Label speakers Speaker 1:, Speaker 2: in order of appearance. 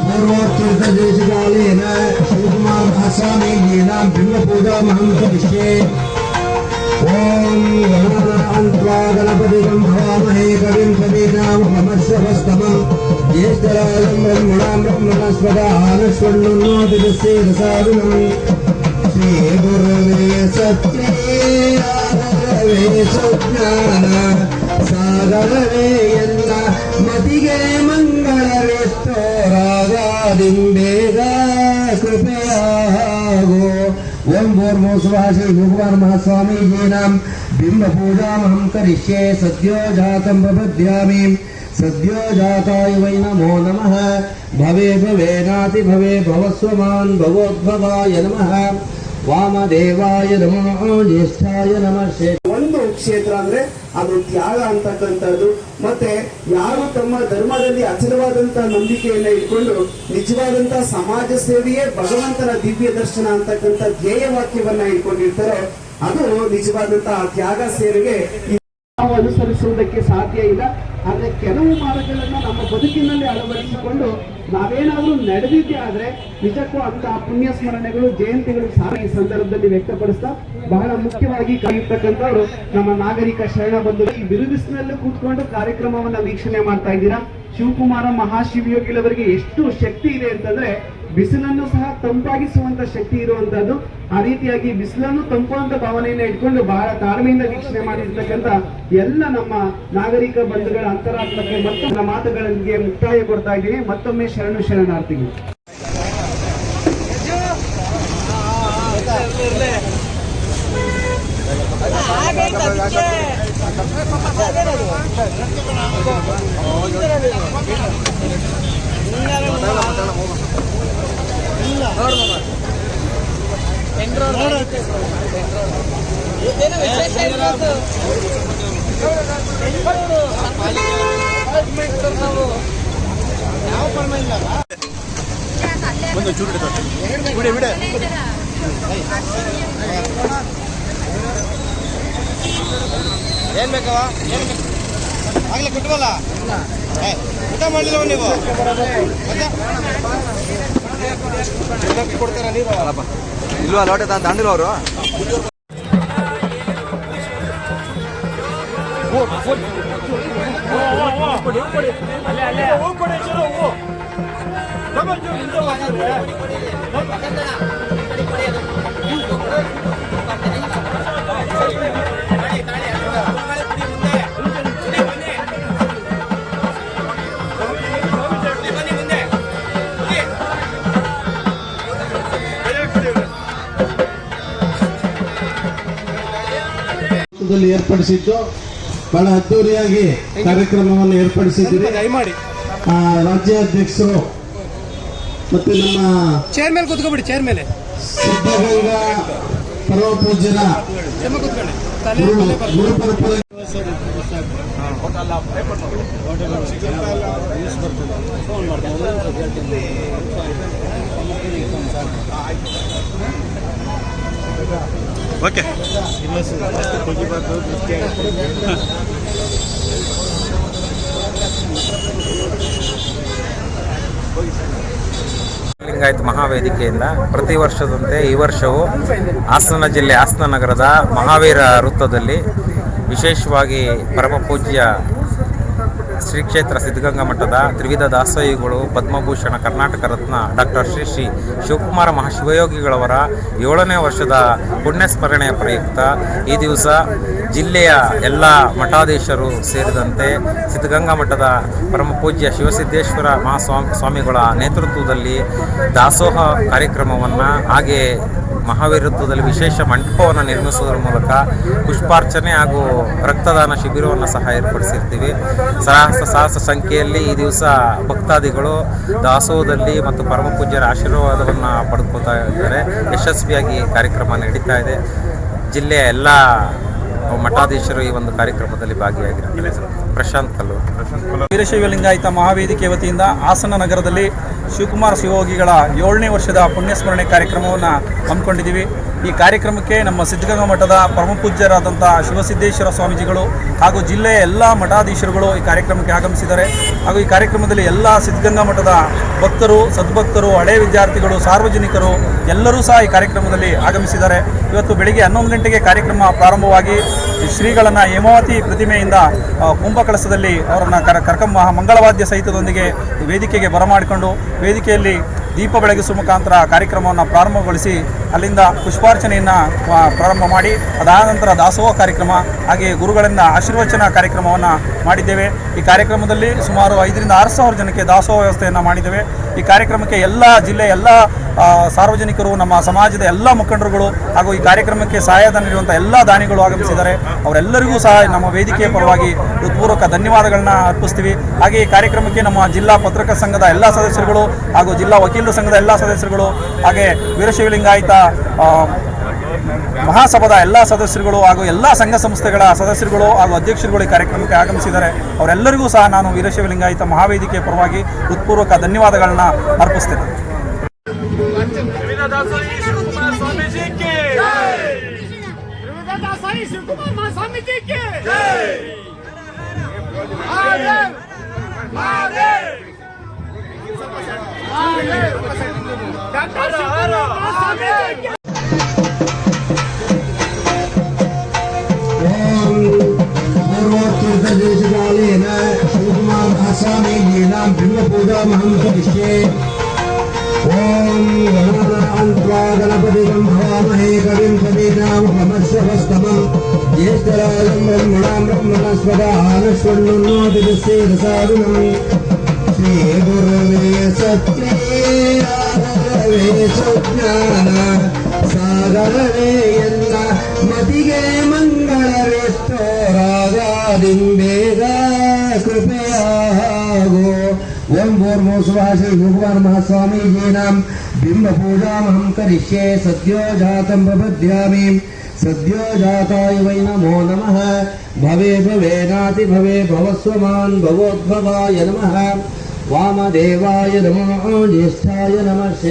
Speaker 1: पूर्वोत्तरदेशकालेन शिवकुमारस्वामीजीनां बिम्बपूजामहं करिष्ये। ओम गणपतिं भवामहे कविं कवीनामुपमश्रवस्तमं ज्येष्ठराजं ब्रह्मणां ब्रह्मणस्पदानश्वन्नोतिदस्येदसादनम् श्रीगुरुवे सत्येवे सुज्ञान सागरवे ಎಲ್ಲ ಮತಿಗೆ ಮಂಗಳವೆಷ್ಟೋ ರಾಗಾದಿಂಬೇಗ ಕೃಪೆಯಾಗೋ। ओम भूर्भुवः स्वः श्री शिवकुमार महास्वामीजीनां बिम्बपूजामहं करिष्ये। सद्यो जातं प्रपद्यामि सद्यो जाताय वै नमो नमः। भवे भवेनाति भवे भवस्वमान् भवोद्भवाय नमः। वामदेवाय नमः ज्येष्ठाय नमः।
Speaker 2: ಒಂದು ಕ್ಷೇತ್ರ ಅಂದ್ರೆ ಅದು ತ್ಯಾಗ ಅಂತಕ್ಕಂಥದ್ದು. ಮತ್ತೆ ಯಾರು ತಮ್ಮ ಧರ್ಮದಲ್ಲಿ ಅಚಲವಾದಂತಹ ನಂಬಿಕೆಯನ್ನ ಇಟ್ಕೊಂಡು ನಿಜವಾದಂತಹ ಸಮಾಜ ಸೇವೆಯೇ ಭಗವಂತನ ದಿವ್ಯ ದರ್ಶನ ಅಂತಕ್ಕಂಥ ಧ್ಯೇಯ ವಾಕ್ಯವನ್ನ ಇಟ್ಕೊಂಡಿರ್ತಾರೋ ಅದು ನಿಜವಾದಂತಹ ತ್ಯಾಗ ಸೇವೆಗೆ ನಾವು ಅನುಸರಿಸುವುದಕ್ಕೆ ಸಾಧ್ಯ ಇಲ್ಲ. ಆದ್ರೆ ಕೆಲವು ಮಾರ್ಗಗಳನ್ನ ನಮ್ಮ ಬದುಕಿನಲ್ಲಿ ಅಳವಡಿಸಿಕೊಂಡು ನಾವೇನಾದ್ರೂ ನಡೆದಿದ್ದೆ ಆದ್ರೆ ನಿಜಕ್ಕೂ ಅಂತಹ ಪುಣ್ಯ ಸ್ಮರಣೆಗಳು ಜಯಂತಿಗಳು ಸಾರ ಈ ಸಂದರ್ಭದಲ್ಲಿ ವ್ಯಕ್ತಪಡಿಸ್ತಾ ಬಹಳ ಮುಖ್ಯವಾಗಿ ಕರೆಯತಕ್ಕಂಥವ್ರು ನಮ್ಮ ನಾಗರಿಕ ಶರಣ ಬಂಧುಗಳು. ಈ ಬಿರುಬಿಸಿನಲ್ಲೂ ಕೂತ್ಕೊಂಡು ಕಾರ್ಯಕ್ರಮವನ್ನ ವೀಕ್ಷಣೆ ಮಾಡ್ತಾ ಇದ್ದೀರಾ. ಶಿವಕುಮಾರ ಮಹಾಶಿವಯೋಗಿಗಳವರಿಗೆ ಎಷ್ಟು ಶಕ್ತಿ ಇದೆ ಅಂತಂದ್ರೆ ಬಿಸಿಲನ್ನು ಸಹ ತಂಪಾಗಿಸುವಂತ ಶಕ್ತಿ ಇರುವಂತಹದ್ದು. ಆ ರೀತಿಯಾಗಿ ಬಿಸಿಲನ್ನು ತಂಪುವಂತ ಭಾವನೆಯನ್ನ ಇಟ್ಕೊಂಡು ಬಹಳ ತಾಳ್ಮೆಯಿಂದ ವೀಕ್ಷಣೆ ಮಾಡಿರ್ತಕ್ಕಂಥ ಎಲ್ಲ ನಮ್ಮ ನಾಗರಿಕ ಬಂಧುಗಳ ಅಂತರಾತ್ಮಕ್ಕೆ ಮತ್ತೊಂದು ಮಾತುಗಳಿಗೆ ಮುಕ್ತಾಯ ಕೊಡ್ತಾ ಇದ್ದೀನಿ. ಮತ್ತೊಮ್ಮೆ ಶರಣು ಶರಣಾರ್ಥಿಗಳು.
Speaker 3: ಏನ್ ಬೇಕವ ಆಗ್ಲೇ ಕೊಟ್ಟವಲ್ಲ ಊಟ ಮಾಡಲಿಲ್ಲ ನೀವು ಕೊಡ್ತಾರ ನೀರು ಇಲ್ವಾ ಲೋಟೆ ದಾಂಡಿಲ್ಲ ಅವರು
Speaker 1: ಏರ್ಪಡಿಸಿದ್ದು ಬಹಳ ಅದ್ದೂರಿಯಾಗಿ ಕಾರ್ಯಕ್ರಮವನ್ನು ಏರ್ಪಡಿಸಿದ್ದೀರಿ. ರಾಜ್ಯಾಧ್ಯಕ್ಷರು ಮತ್ತೆ ನಮ್ಮ
Speaker 3: ಚೇರ್ ಮೇಲೆ ಕೂತ್ಕೊಬಿಡಿ. ಚೇರ್ ಮೇಲೆ
Speaker 1: ಸಿದ್ಧಗಂಗಾ ಪರಮ ಪೂಜ್ಯರ ಗುರುಪರಂಪರೆ
Speaker 3: ಓಕೆ
Speaker 4: ಲಿಂಗಾಯತ ಮಹಾವೇದಿಕೆಯಿಂದ ಪ್ರತಿ ವರ್ಷದಂತೆ ಈ ವರ್ಷವೂ ಹಾಸನ ಜಿಲ್ಲೆ ಹಾಸನ ನಗರದ ಮಹಾವೀರ ವೃತ್ತದಲ್ಲಿ ವಿಶೇಷವಾಗಿ ಪರಮ ಪೂಜ್ಯ ಶ್ರೀ ಕ್ಷೇತ್ರ ಸಿದ್ಧಗಂಗಾ ಮಠದ ತ್ರಿವಿಧ ದಾಸೋಹಿಗಳು ಪದ್ಮಭೂಷಣ ಕರ್ನಾಟಕ ರತ್ನ ಡಾಕ್ಟರ್ ಶ್ರೀ ಶ್ರೀ ಶಿವಕುಮಾರ ಮಹಾಶಿವಯೋಗಿಗಳವರ 7ನೇ ವರ್ಷದ ಪುಣ್ಯಸ್ಮರಣೆಯ ಪ್ರಯುಕ್ತ ಈ ದಿವಸ ಜಿಲ್ಲೆಯ ಎಲ್ಲ ಮಠಾಧೀಶರು ಸೇರಿದಂತೆ ಸಿದ್ಧಗಂಗಾ ಮಠದ ಪರಮ ಪೂಜ್ಯ ಶಿವಸಿದ್ದೇಶ್ವರ ಸ್ವಾಮಿಗಳ ನೇತೃತ್ವದಲ್ಲಿ ದಾಸೋಹ ಕಾರ್ಯಕ್ರಮವನ್ನು ಹಾಗೆ ಮಹಾವೀರತ್ವದಲ್ಲಿ ವಿಶೇಷ ಮಂಟಪವನ್ನು ನಿರ್ಮಿಸುವುದರ ಮೂಲಕ ಪುಷ್ಪಾರ್ಚನೆ ಹಾಗೂ ರಕ್ತದಾನ ಶಿಬಿರವನ್ನು ಸಹ ಏರ್ಪಡಿಸಿರ್ತೀವಿ. ಸಹಸ್ರ ಸಂಖ್ಯೆಯಲ್ಲಿ ಈ ದಿವಸ ಭಕ್ತಾದಿಗಳು ದಾಸೋಹದಲ್ಲಿ ಮತ್ತು ಪರಮ ಪೂಜ್ಯರ ಆಶೀರ್ವಾದವನ್ನು ಪಡೆದುಕೊಳ್ತಾ ಇದ್ದಾರೆ. ಯಶಸ್ವಿಯಾಗಿ ಕಾರ್ಯಕ್ರಮ ನಡೀತಾ ಇದೆ. ಜಿಲ್ಲೆಯ ಎಲ್ಲ ಮಠಾಧೀಶರು ಈ ಒಂದು ಕಾರ್ಯಕ್ರಮದಲ್ಲಿ ಭಾಗಿಯಾಗಿರ್ತಾರೆ. ಪ್ರಶಾಂತ್ ಕಲ್ಲೂರು
Speaker 5: ವೀರಶೈವ ಲಿಂಗಾಯತ ಮಹಾವೇದಿಕೆ ವತಿಯಿಂದ ಹಾಸನ ನಗರದಲ್ಲಿ ಶಿವಕುಮಾರ ಶಿವಯೋಗಿಗಳ 7ನೇ ವರ್ಷದ ಪುಣ್ಯಸ್ಮರಣೆ ಕಾರ್ಯಕ್ರಮವನ್ನು ಹಮ್ಮಿಕೊಂಡಿದ್ದೀವಿ. ಈ ಕಾರ್ಯಕ್ರಮಕ್ಕೆ ನಮ್ಮ ಸಿದ್ಧಗಂಗಾ ಮಠದ ಪರಮಪೂಜ್ಯರಾದಂಥ ಶಿವಸಿದ್ದೇಶ್ವರ ಸ್ವಾಮೀಜಿಗಳು ಹಾಗೂ ಜಿಲ್ಲೆಯ ಎಲ್ಲ ಮಠಾಧೀಶರುಗಳು ಈ ಕಾರ್ಯಕ್ರಮಕ್ಕೆ ಆಗಮಿಸಿದ್ದಾರೆ. ಹಾಗೂ ಈ ಕಾರ್ಯಕ್ರಮದಲ್ಲಿ ಎಲ್ಲ ಸಿದ್ಧಗಂಗಾ ಮಠದ ಭಕ್ತರು, ಸದ್ಭಕ್ತರು, ಹಳೆ ವಿದ್ಯಾರ್ಥಿಗಳು, ಸಾರ್ವಜನಿಕರು ಎಲ್ಲರೂ ಸಹ ಈ ಕಾರ್ಯಕ್ರಮದಲ್ಲಿ ಆಗಮಿಸಿದ್ದಾರೆ. ಇವತ್ತು ಬೆಳಿಗ್ಗೆ 11 ಗಂಟೆಗೆ ಕಾರ್ಯಕ್ರಮ ಪ್ರಾರಂಭವಾಗಿ ಶ್ರೀಗಳನ್ನು ಹೇಮಾವತಿ ಪ್ರತಿಮೆಯಿಂದ ಕುಂಭಕಳಸದಲ್ಲಿ ಅವರನ್ನು ಕರ್ಕೊಂಬ ಮಂಗಳವಾದ್ಯ ಸಹಿತದೊಂದಿಗೆ ವೇದಿಕೆಗೆ ಬರಮಾಡಿಕೊಂಡು ವೇದಿಕೆಯಲ್ಲಿ ದೀಪ ಬೆಳಗಿಸುವ ಮುಖಾಂತರ ಕಾರ್ಯಕ್ರಮವನ್ನು ಪ್ರಾರಂಭಗೊಳಿಸಿ ಅಲ್ಲಿಂದ ಪುಷ್ಪಾರ್ಚನೆಯನ್ನು ಪ್ರಾರಂಭ ಮಾಡಿ ಅದಾದ ನಂತರ ದಾಸೋಹ ಕಾರ್ಯಕ್ರಮ ಹಾಗೆಯೇ ಗುರುಗಳಿಂದ ಆಶೀರ್ವಚನ ಕಾರ್ಯಕ್ರಮವನ್ನು ಮಾಡಿದ್ದೇವೆ. ಈ ಕಾರ್ಯಕ್ರಮದಲ್ಲಿ ಸುಮಾರು 5,000 ರಿಂದ 6,000 ಜನಕ್ಕೆ ದಾಸೋಹ ವ್ಯವಸ್ಥೆಯನ್ನು ಮಾಡಿದ್ದೇವೆ. ಈ ಕಾರ್ಯಕ್ರಮಕ್ಕೆ ಎಲ್ಲ ಜಿಲ್ಲೆಯ ಎಲ್ಲ ಸಾರ್ವಜನಿಕರು, ನಮ್ಮ ಸಮಾಜದ ಎಲ್ಲ ಮುಖಂಡರುಗಳು ಹಾಗೂ ಈ ಕಾರ್ಯಕ್ರಮಕ್ಕೆ ಸಹಾಯಧನ ನೀಡುವಂಥ ಎಲ್ಲ ದಾನಿಗಳು ಆಗಮಿಸಿದ್ದಾರೆ. ಅವರೆಲ್ಲರಿಗೂ ಸಹ ನಮ್ಮ ವೇದಿಕೆಯ ಪರವಾಗಿ ಹೃತ್ಪೂರ್ವಕ ಧನ್ಯವಾದಗಳನ್ನ ಅರ್ಪಿಸ್ತೀವಿ. ಹಾಗೆ ಈ ಕಾರ್ಯಕ್ರಮಕ್ಕೆ ನಮ್ಮ ಜಿಲ್ಲಾ ಪತ್ರಕರ್ತರ ಸಂಘದ ಎಲ್ಲ ಸದಸ್ಯರುಗಳು ಹಾಗೂ ಜಿಲ್ಲಾ ವಕೀಲರ ಸಂಘದ ಎಲ್ಲ ಸದಸ್ಯರುಗಳು ಹಾಗೆ ವೀರಶೈವಲಿಂಗಾಯತ ಮಹಾಸಭಾದ ಎಲ್ಲ ಸದಸ್ಯರುಗಳು ಹಾಗೂ ಎಲ್ಲ ಸಂಘ ಸಂಸ್ಥೆಗಳ ಸದಸ್ಯರುಗಳು ಹಾಗೂ ಅಧ್ಯಕ್ಷರುಗಳು ಈ ಕಾರ್ಯಕ್ರಮಕ್ಕೆ ಆಗಮಿಸಿದ್ದಾರೆ. ಅವರೆಲ್ಲರಿಗೂ ಸಹ ನಾನು ವೀರಶೈವಲಿಂಗಾಯತ ಮಹಾವೇದಿಕೆಯ ಪರವಾಗಿ ಹೃತ್ಪೂರ್ವಕ ಧನ್ಯವಾದಗಳನ್ನ ಅರ್ಪಿಸ್ತೇನೆ.
Speaker 1: पूर्वोत्तरदेशकालेन शिवकुमारस्वामीजीनां बिम्बपूजामहं करिष्ये। ॐ गणानान्त्वा गणपतिं भवामहे कविं कवीनामुपमश्रवस्तमं ज्येष्ठराजं ब्रह्मणां ब्रह्मणस्पदानश्वन्नोतिदस्येदसादनम् श्रीगुरुवे सत्ये सुज्ञान सागरवे ಎಲ್ಲ ಮತಿಗೆ ಮಂಗಳವೆಷ್ಟೋ ರಾಗಾದಿಂಬೇಗ ಕೃಪೆಯಾಗೋ. ಓಂ ಭೂರ್ಭುವ ಸ್ವಃ ಶ್ರೀ ಶಿವಕುಮಾರ ಮಹಾಸ್ವಾಮೀಜೀನಾಂ ಬಿಂಬಪೂಜಾಮಹಂ ಕರಿಷ್ಯೆ. ಸದ್ಯೋ ಜಾತಂ ಪ್ರಪದ್ಯಾಮಿ ಸದ್ಯೋ ಜಾತಾಯ ವೈ ನಮೋ ನಮಃ. ಭವೇ ಭವೇನಾತಿ ಭವೇ ಭವಸ್ವಮಾನ್ ಭವೋದ್ಭವಾಯ ನಮಃ. ವಾಮದೇವಾಯ ನಮೋ ಜ್ಯೇಷ್ಠಾಯ ನಮಃ.